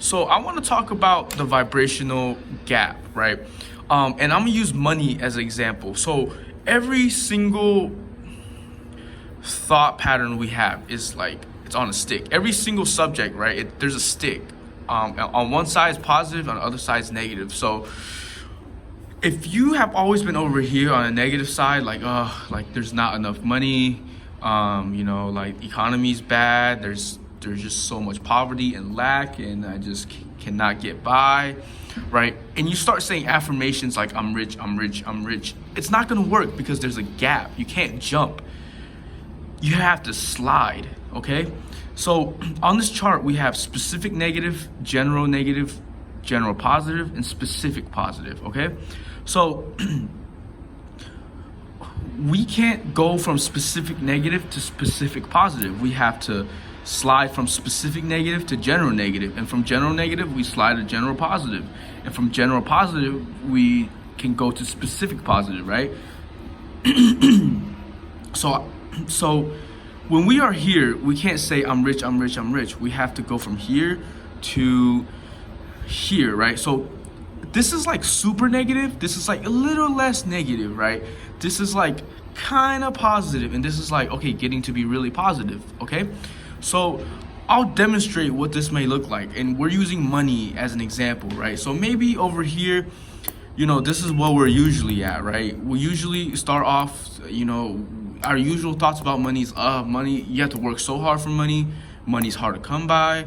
So I want to talk about the vibrational gap, right? And I'm gonna use money as an example. So every single thought pattern we have is like it's on a stick. Every single subject, right? There's a stick. On one side is positive, on the other side is negative. So if you have always been over here on a negative side, like there's not enough money, like economy's bad, there's just so much poverty and lack, and I just cannot get by, right? And you start saying affirmations like I'm rich, I'm rich, I'm rich. It's not gonna work because there's a gap. You can't jump. You have to slide, okay? So on this chart, we have specific negative, general positive, and specific positive, okay? So we can't go from specific negative to specific positive. We have to slide from specific negative to general negative, and from general negative we slide to general positive, and from general positive we can go to specific positive, right? So when we are here, we can't say I'm rich, I'm rich, I'm rich. We have to go from here to here, right? So this is like super negative, this is like a little less negative, right? This is like kind of positive, and this is like, okay, getting to be really positive, okay? So I'll demonstrate what this may look like, and we're using money as an example, right? So maybe over here, this is what we're usually at, right? We usually start off, our usual thoughts about money is, money, you have to work so hard for money. Money's hard to come by.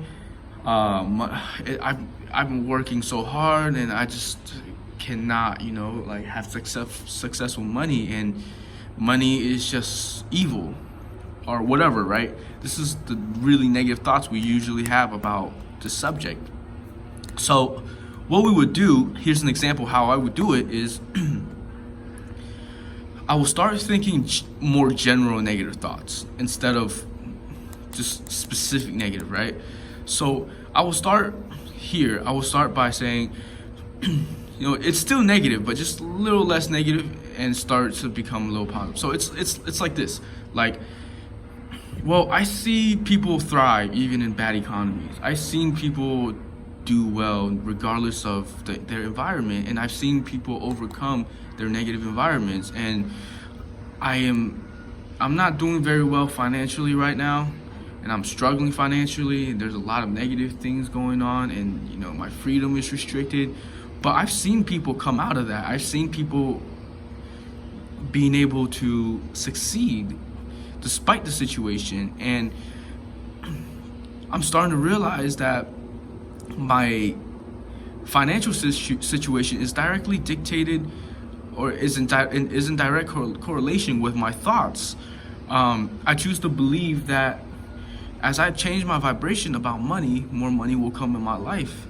I've been working so hard, and I just cannot, have successful money, and money is just evil or whatever, right? This is the really negative thoughts we usually have about the subject. So what we would do, here's an example how I would do it is I will start thinking more general negative thoughts instead of just specific negative, right? So I will start here. I will start by saying, it's still negative, but just a little less negative, and start to become a little positive. So it's like this, like, well, I see people thrive even in bad economies. I've seen people do well regardless of their environment, and I've seen people overcome their negative environments, and I'm not doing very well financially right now, and I'm struggling financially. There's a lot of negative things going on, and my freedom is restricted, but I've seen people come out of that. I've seen people being able to succeed despite the situation, and I'm starting to realize that my financial situation is directly dictated, or is in direct correlation with my thoughts. I choose to believe that as I change my vibration about money, more money will come in my life,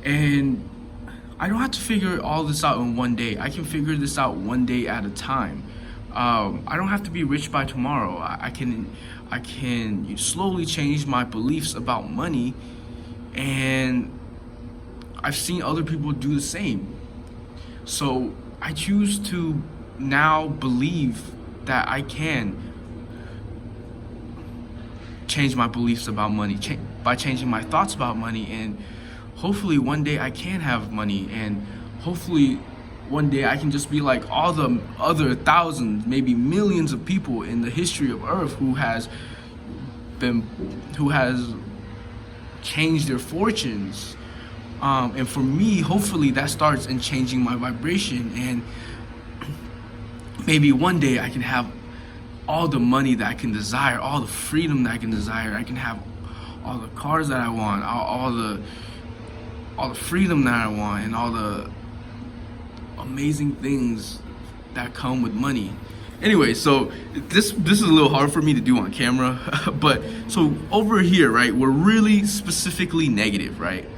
and I don't have to figure all this out in one day. I can figure this out one day at a time. I don't have to be rich by tomorrow. I can slowly change my beliefs about money, and I've seen other people do the same. So I choose to now believe that I can change my beliefs about money by changing my thoughts about money, and hopefully one day I can have money, and hopefully one day I can just be like all the other thousands, maybe millions of people in the history of Earth who has changed their fortunes. And for me, hopefully that starts in changing my vibration, and maybe one day I can have all the money that I can desire, all the freedom that I can desire. I can have all the cars that I want, all the freedom that I want, and all the amazing things that come with money. Anyway, so this is a little hard for me to do on camera, but so over here, right, we're really specifically negative, right?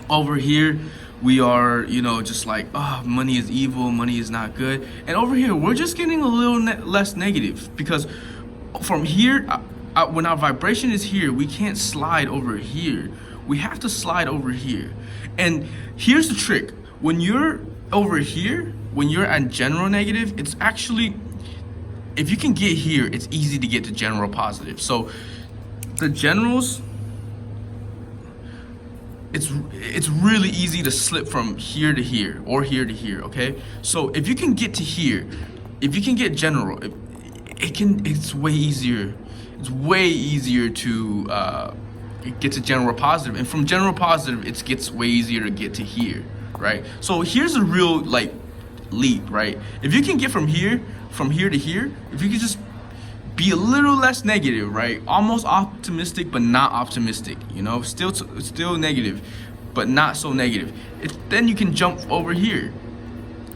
Over here we are, just like, money is evil, money is not good. And over here we're just getting a little less negative, because from here, when our vibration is here, we can't slide over here. We have to slide over here. And here's the trick: when you're over here, when you're at general negative, it's actually, if you can get here, it's easy to get to general positive. So the generals it's really easy to slip from here to here or here to here. Okay, so if you can get to here, if you can get general, it's way easier. It's way easier to get to general positive, and from general positive, it gets way easier to get to here, right? So here's a real like leap, right? If you can get from here to here, if you can just be a little less negative, right? Almost optimistic, but not optimistic. You know, still negative, but not so negative. Then you can jump over here,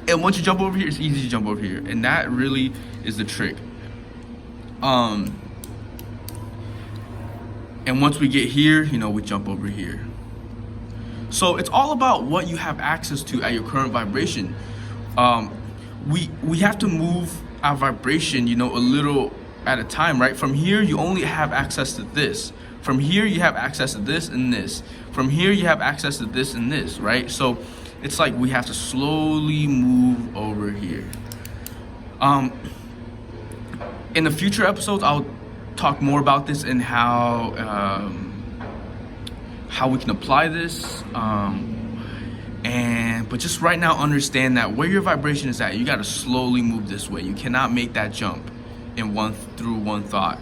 and once you jump over here, it's easy to jump over here, and that really is the trick. And once we get here, you know, we jump over here. So it's all about what you have access to at your current vibration. We have to move our vibration, you know, a little at a time, right? From here, you only have access to this. From here, you have access to this and this. From here, you have access to this and this, right? So it's like we have to slowly move over here. In the future episodes, I'll talk more about this and how we can apply this. But just right now, understand that where your vibration is at, you got to slowly move this way. You cannot make that jump through one thought.